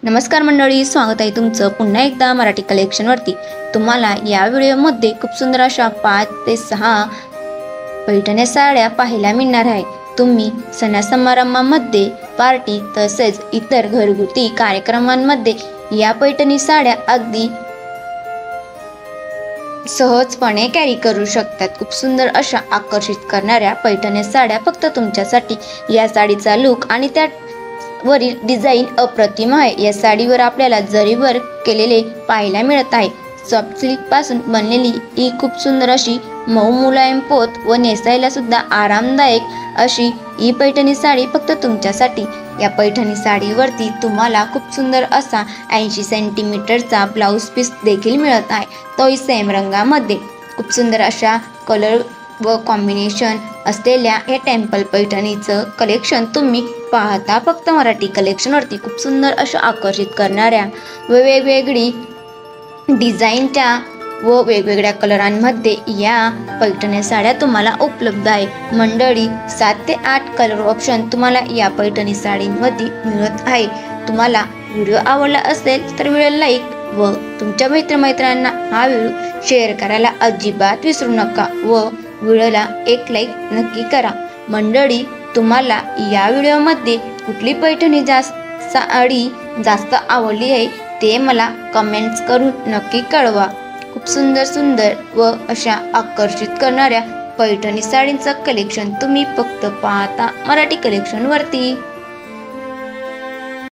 नमस्कार मंडळी, स्वागत आहे तुमचं पुन्हा एकदा मराठी कलेक्शनवरती। तुम्हाला या व्हिडिओमध्ये खूप सुंदर अशा 5 ते 6 पैठणी साड्या पाहायला मिळणार आहे। तुम्ही सणासमारंभामध्ये, पार्टी तसेच इतर घरगुती कार्यक्रमांमध्ये या पैठणी साड्या अगदी सहजपणे कॅरी करू शकतात। खूप सुंदर अशा आकर्षित करणाऱ्या पैठणी साड्या फक्त तुमच्यासाठी। या साडीचा लुक आणि त्या वरील डिझाईन अप्रतिम आहे। या साडीवर आपल्याला जरी वर्क केलेले पाहायला मिळत आहे। सॉफ्ट सिल्क पासून बनलेली ही खूप सुंदर अशी मऊ मुलायम पोत व नेसायला सुद्धा आरामदायक अशी ही पैठणी साडी फक्त तुमच्यासाठी। या पैठणी साडीवरती तुम्हाला खूप सुंदर असा 80 सेंटीमीटरचा ब्लाउज पीस देखील मिळत आहे, तोही सेम रंगामध्ये। खूप सुंदर अशा कलर व कॉम्बिनेशन असलेल्या हे टेम्पल पैठणीचं कलेक्शन तुम्ही पाहता फक्त मराठी कलेक्शनवरती। खूप सुंदर अशा आकर्षित करणाऱ्या वेगवेगळी डिझाईनच्या व वेगवेगळ्या कलरांमध्ये या पैठणी साड्या तुम्हाला उपलब्ध आहे। मंडळी 7 ते 8 कलर ऑप्शन तुम्हाला या पैठणी साडींमध्ये मिळत आहे। तुम्हाला व्हिडिओ आवडला असेल तर व्हिडिओ लाईक व तुमच्या मित्रमैत्रिणींना हा व्हिडिओ शेअर करायला अजिबात विसरू नका व व्हिडिओला एक लाईक नक्की करा। मंडळी, तुम्हाला या व्हिडिओमध्ये कुठली पैठणी साडी जास्त आवडली आहे ते मला कमेंट्स करून नक्की कळवा। खूप सुंदर व अशा आकर्षित करणाऱ्या पैठणी साडींचं कलेक्शन तुम्ही फक्त पाहता मराठी कलेक्शनवरती।